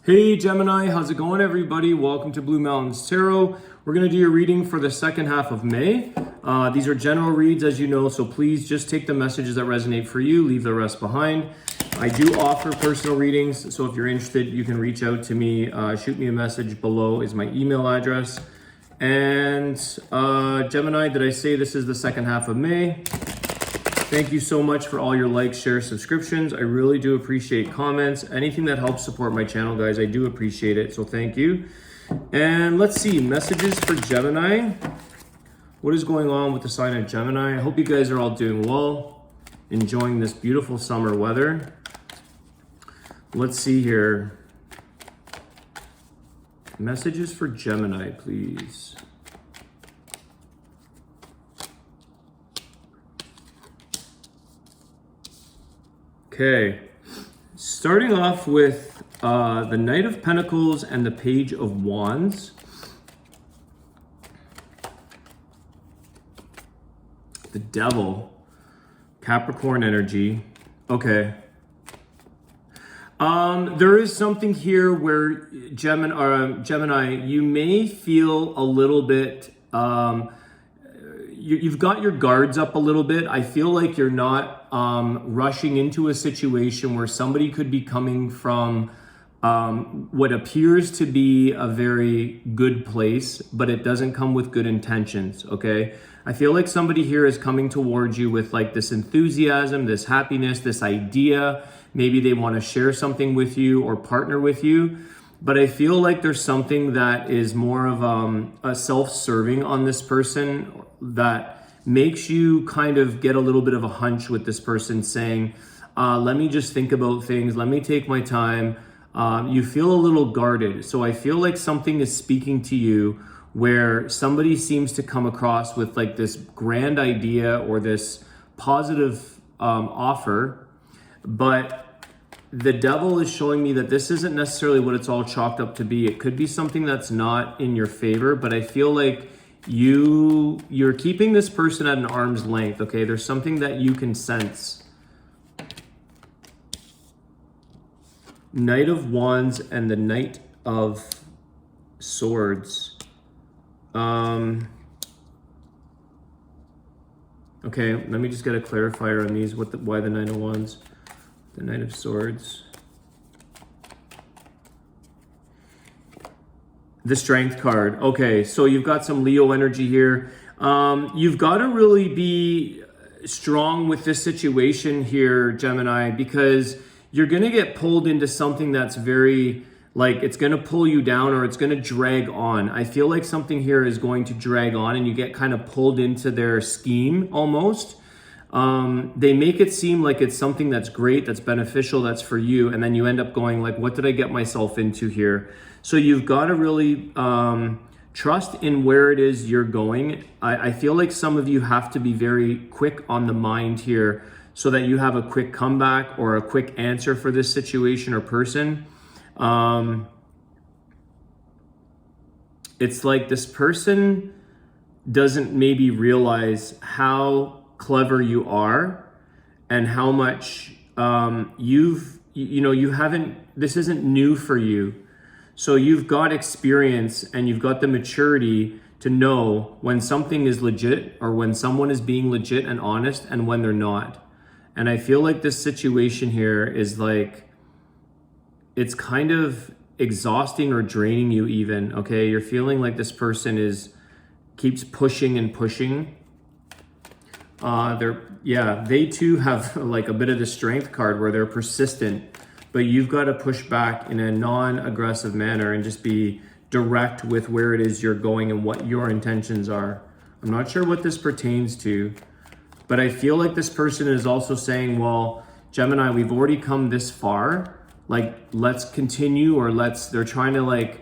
Hey Gemini, how's it going everybody? Welcome to Blue Mountains Tarot. We're going to do your reading for the second half of May. These are general reads, as you know, so please just take the messages that resonate for you, leave the rest behind. I do offer personal readings, so if you're interested, you can reach out to me. Shoot me a message below is my email address. And Gemini, did I say this is the second half of May? Thank you so much for all your likes, shares, subscriptions. I really do appreciate comments. Anything that helps support my channel, guys, I do appreciate it. So thank you. And let's see, messages for Gemini. What is going on with the sign of Gemini? I hope you guys are all doing well, enjoying this beautiful summer weather. Let's see here. Messages for Gemini, please. Okay, starting off with the Knight of Pentacles and the Page of Wands. The Devil, Capricorn energy. Okay. There is something here where Gemini, you may feel a little bit, you've got your guards up a little bit. I feel like you're not rushing into a situation where somebody could be coming from what appears to be a very good place, but it doesn't come with good intentions, okay? I feel like somebody here is coming towards you with like this enthusiasm, this happiness, this idea. Maybe they want to share something with you or partner with you. But I feel like there's something that is more of a self-serving on this person that makes you kind of get a little bit of a hunch with this person saying, let me just think about things. Let me take my time. You feel a little guarded. So I feel like something is speaking to you where somebody seems to come across with like this grand idea or this positive offer, but the Devil is showing me that this isn't necessarily what it's all chalked up to be. It could be something that's not in your favor, but I feel like you're keeping this person at an arm's length, okay? There's something that you can sense. Knight of Wands and the Knight of Swords. Okay, let me just get a clarifier on these. Why the Knight of Wands? The Knight of Swords. The Strength card. Okay, so you've got some Leo energy here. You've got to really be strong with this situation here, Gemini, because you're going to get pulled into something that's very, like, it's going to pull you down or it's going to drag on. I feel like something here is going to drag on and you get kind of pulled into their scheme almost. They make it seem like it's something that's great, that's beneficial, that's for you. And then you end up going like, what did I get myself into here? So you've got to really trust in where it is you're going. I feel like some of you have to be very quick on the mind here so that you have a quick comeback or a quick answer for this situation or person. It's like this person doesn't maybe realize how clever you are and how much this isn't new for you. So you've got experience and you've got the maturity to know when something is legit or when someone is being legit and honest and when they're not. And I feel like this situation here is like, it's kind of exhausting or draining you even, okay? You're feeling like this person keeps pushing and pushing. They too have like a bit of the Strength card where they're persistent, but you've got to push back in a non-aggressive manner and just be direct with where it is you're going and what your intentions are. I'm not sure what this pertains to, but I feel like this person is also saying, well, Gemini, we've already come this far. Like, let's continue, or they're trying to like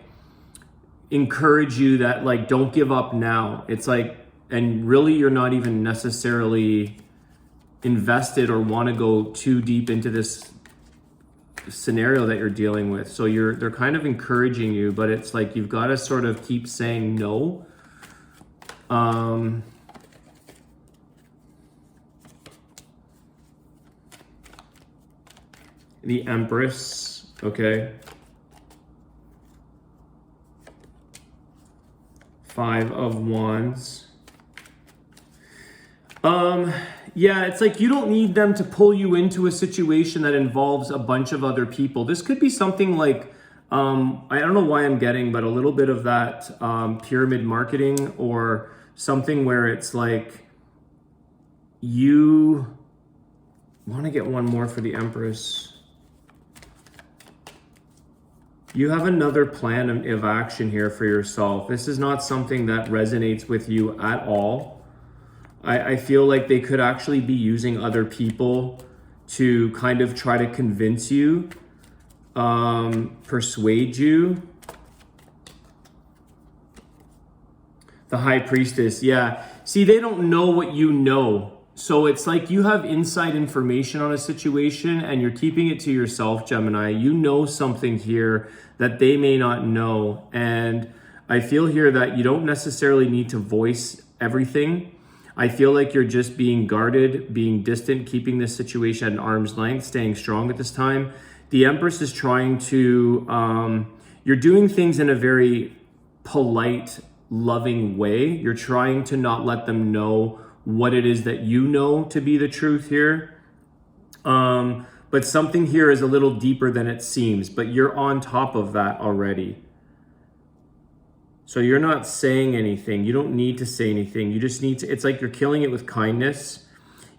encourage you that like, don't give up now. It's like, and really you're not even necessarily invested or want to go too deep into this scenario that you're dealing with. So they're kind of encouraging you, but it's like you've got to sort of keep saying no. The Empress, okay. Five of Wands. Yeah, it's like you don't need them to pull you into a situation that involves a bunch of other people. This could be something like, I don't know why I'm getting, but a little bit of that pyramid marketing, or something where it's like you want to get one more for the Empress. You have another plan of action here for yourself. This is not something that resonates with you at all. I feel like they could actually be using other people to kind of try to convince you, persuade you. The High Priestess, yeah. See, they don't know what you know. So it's like you have inside information on a situation and you're keeping it to yourself, Gemini. You know something here that they may not know. And I feel here that you don't necessarily need to voice everything. I feel like you're just being guarded, being distant, keeping this situation at an arm's length, staying strong at this time. The Empress is trying to, you're doing things in a very polite, loving way. You're trying to not let them know what it is that you know to be the truth here. But something here is a little deeper than it seems, but you're on top of that already. So you're not saying anything. You don't need to say anything. You just need to, it's like you're killing it with kindness.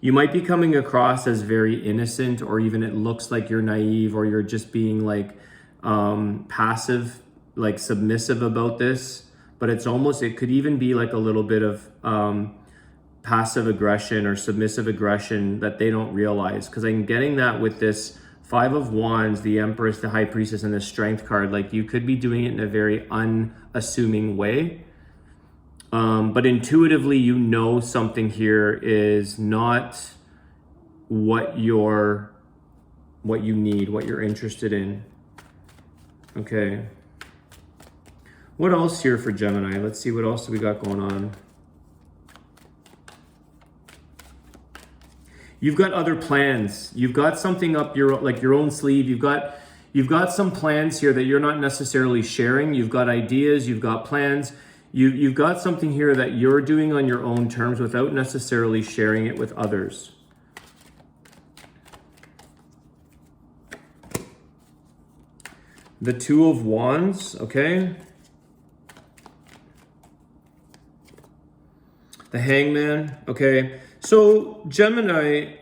You might be coming across as very innocent, or even it looks like you're naive, or you're just being like passive, like submissive about this. But it's almost, it could even be like a little bit of passive aggression or submissive aggression that they don't realize. Because I'm getting that with this Five of Wands, the Empress, the High Priestess, and the Strength card. Like you could be doing it in a very unassuming way. But intuitively, you know something here is not what you need, what you're interested in. Okay. What else here for Gemini? Let's see, what else we got going on? You've got other plans. You've got something up your own sleeve. You've got some plans here that you're not necessarily sharing. You've got ideas, you've got plans. You've got something here that you're doing on your own terms without necessarily sharing it with others. The Two of Wands, okay? The Hangman, okay? So Gemini,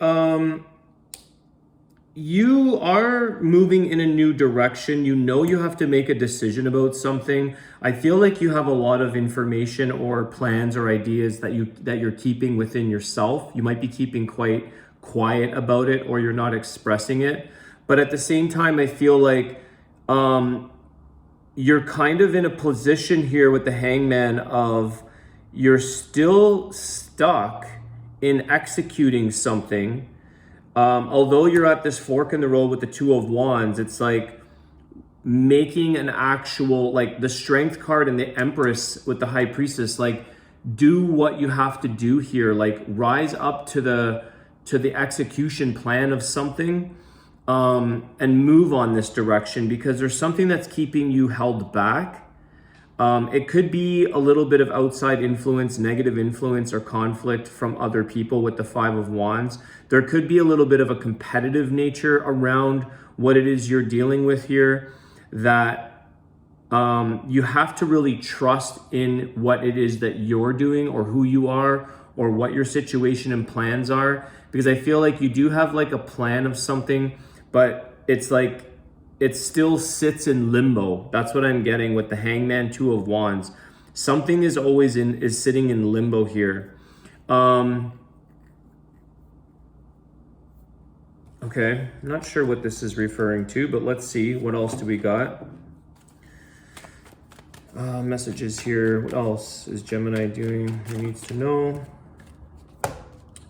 you are moving in a new direction. You know you have to make a decision about something. I feel like you have a lot of information or plans or ideas that you're keeping within yourself. You might be keeping quite quiet about it, or you're not expressing it. But at the same time, I feel like you're kind of in a position here with the Hangman of you're still stuck in executing something. Although you're at this fork in the road with the Two of Wands, it's like making an actual, like the Strength card and the Empress with the High Priestess, like do what you have to do here, like rise up to the execution plan of something, and move on this direction, because there's something that's keeping you held back. It could be a little bit of outside influence, negative influence, or conflict from other people with the Five of Wands. There could be a little bit of a competitive nature around what it is you're dealing with here, that you have to really trust in what it is that you're doing, or who you are, or what your situation and plans are. Because I feel like you do have like a plan of something, but it's like it still sits in limbo. That's what I'm getting with the Hangman, Two of Wands. Something is always sitting in limbo here. Okay, I'm not sure what this is referring to, but let's see. What else do we got? Messages here. What else is Gemini doing? He needs to know.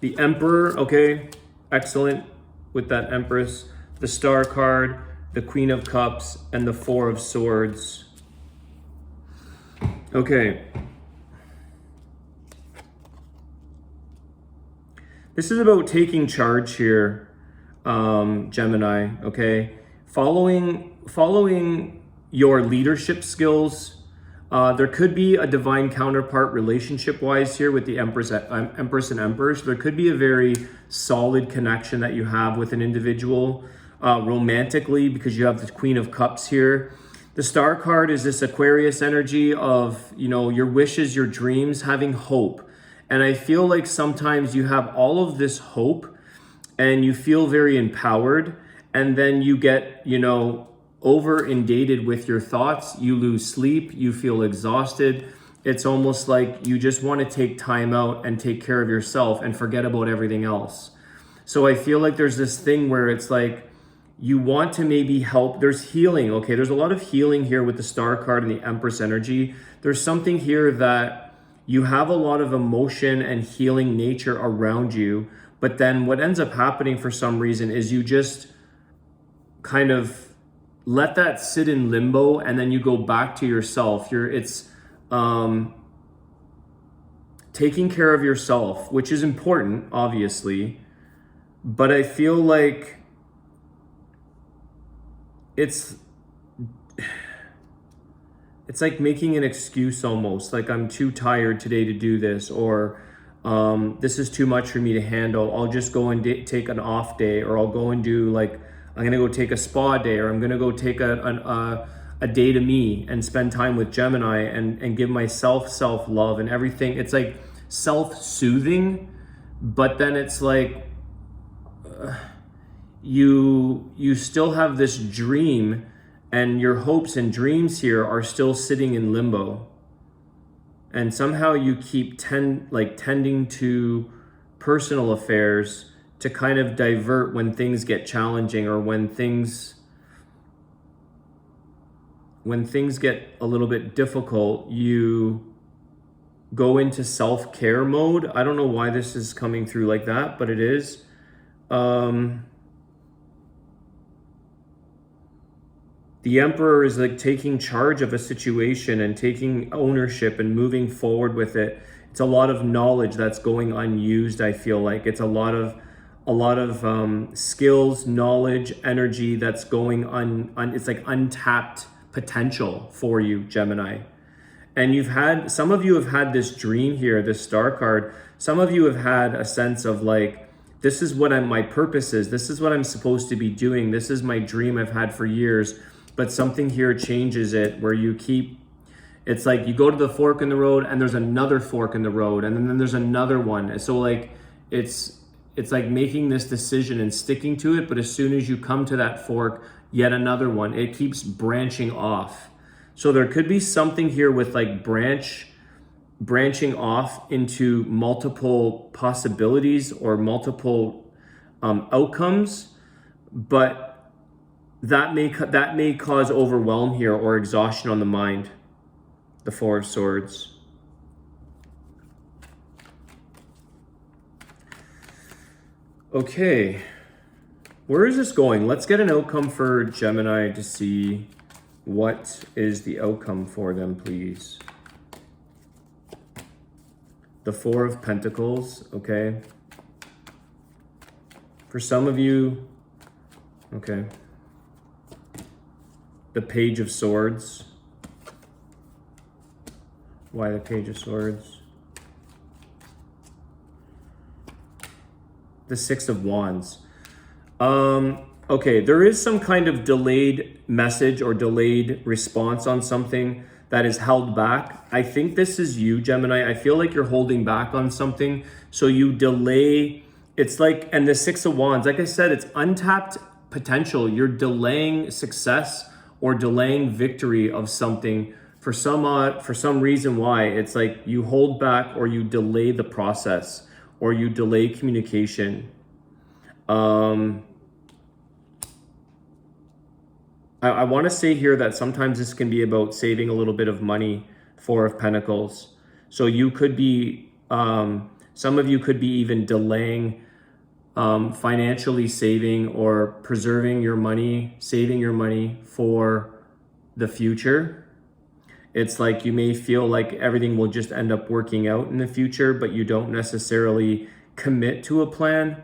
The Emperor, okay, excellent with that Empress. The Star card, the Queen of Cups, and the Four of Swords. Okay. This is about taking charge here, Gemini, okay? Following your leadership skills, There could be a divine counterpart relationship-wise here with the Empress and Emperor. So there could be a very solid connection that you have with an individual romantically, because you have the Queen of Cups here. The Star card is this Aquarius energy of, you know, your wishes, your dreams, having hope. And I feel like sometimes you have all of this hope and you feel very empowered, and then you get, you know, over inundated with your thoughts. You lose sleep, you feel exhausted. It's almost like you just want to take time out and take care of yourself and forget about everything else. So I feel like there's this thing where it's like you want to maybe help. There's healing. Okay, there's a lot of healing here with the Star card and the Empress energy. There's something here that you have a lot of emotion and healing nature around you, but then what ends up happening for some reason is you just kind of let that sit in limbo, and then you go back to yourself. It's taking care of yourself, which is important, obviously, but I feel like it's like making an excuse almost, like I'm too tired today to do this, or this is too much for me to handle. I'll just go and take an off day, or I'll go and do like, I'm gonna go take a spa day, or I'm gonna go take a day to me and spend time with Gemini and give myself self-love and everything. It's like self-soothing, but then it's like you still have this dream, and your hopes and dreams here are still sitting in limbo. And somehow you keep tending to personal affairs to kind of divert when things get challenging, or when things get a little bit difficult, you go into self-care mode. I don't know why this is coming through like that, but it is. The Emperor is like taking charge of a situation and taking ownership and moving forward with it. It's a lot of knowledge that's going unused. I feel like it's a lot of skills, knowledge, energy that's going it's like untapped potential for you, Gemini. And some of you have had this dream here, this Star card. Some of you have had a sense of like, this is what my purpose is. This is what I'm supposed to be doing. This is my dream I've had for years. But something here changes it, where it's like you go to the fork in the road, and there's another fork in the road, and then there's another one. And so like, it's like making this decision and sticking to it, but as soon as you come to that fork, yet another one. It keeps branching off. So there could be something here with like branching off into multiple possibilities or multiple outcomes, but that may cause overwhelm here or exhaustion on the mind. The Four of Swords. Okay, where is this going? Let's get an outcome for Gemini to see what is the outcome for them, please. The Four of Pentacles, okay. For some of you, okay. The Page of Swords. Why the Page of Swords? The Six of Wands. Okay, there is some kind of delayed message or delayed response on something that is held back. I think this is you, Gemini. I feel like you're holding back on something. So you delay. It's like, and the Six of Wands, like I said, it's untapped potential. You're delaying success or delaying victory of something for some reason. Why? It's like you hold back, or you delay the process, or you delay communication. I want to say here that sometimes this can be about saving a little bit of money. Four of Pentacles. So you could be, some of you could be even delaying financially saving or preserving your money, saving your money for the future. It's like you may feel like everything will just end up working out in the future, but you don't necessarily commit to a plan.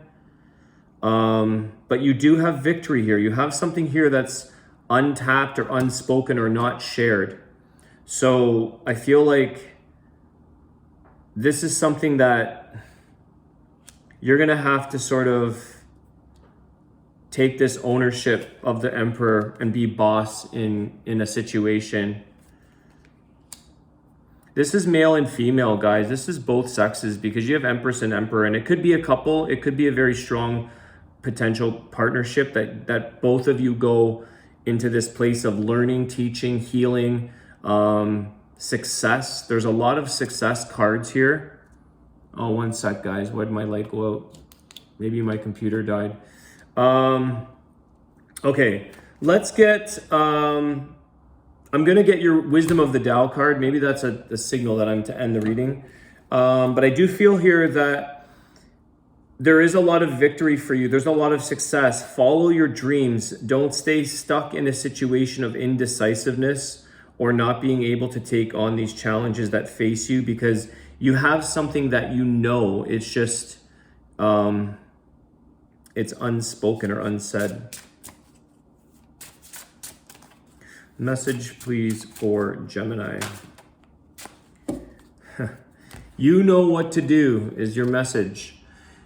But you do have victory here. You have something here that's untapped or unspoken or not shared. So I feel like this is something that you're going to have to sort of take this ownership of the Emperor and be boss in a situation. This is male and female, guys. This is both sexes because you have Empress and Emperor, and it could be a couple. It could be a very strong potential partnership that both of you go into this place of learning, teaching, healing, success. There's a lot of success cards here. Oh, one sec, guys. Why did my light go out? Maybe my computer died. Okay, let's get, I'm going to get your Wisdom of the Tao card. Maybe that's a signal that I'm to end the reading. But I do feel here that there is a lot of victory for you. There's a lot of success. Follow your dreams. Don't stay stuck in a situation of indecisiveness or not being able to take on these challenges that face you, because you have something that you know. It's just, it's unspoken or unsaid. Message, please, for Gemini. You know what to do is your message.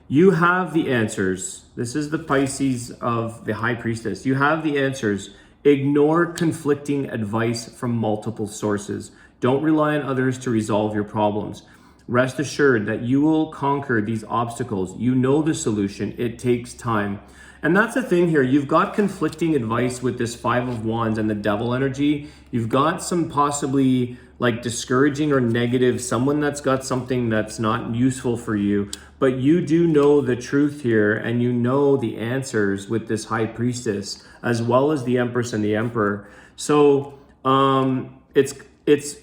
You have the answers. This is the Pisces of the High Priestess. You have the answers. Ignore conflicting advice from multiple sources. Don't rely on others to resolve your problems. Rest assured that you will conquer these obstacles. You know the solution. It takes time. And that's the thing here. You've got conflicting advice with this Five of Wands and the Devil energy. You've got some possibly like discouraging or negative, someone that's got something that's not useful for you. But you do know the truth here, and you know the answers with this High Priestess, as well as the Empress and the Emperor. So it's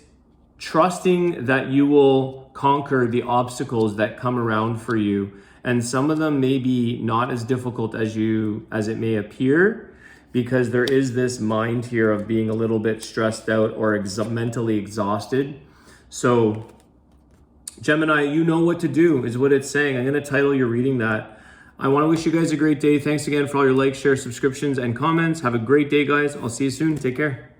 trusting that you will conquer the obstacles that come around for you. And some of them may be not as difficult as it may appear, because there is this mind here of being a little bit stressed out or mentally exhausted. So Gemini, you know what to do is what it's saying. I'm going to title your reading that. I want to wish you guys a great day. Thanks again for all your likes, shares, subscriptions, and comments. Have a great day, guys. I'll see you soon. Take care.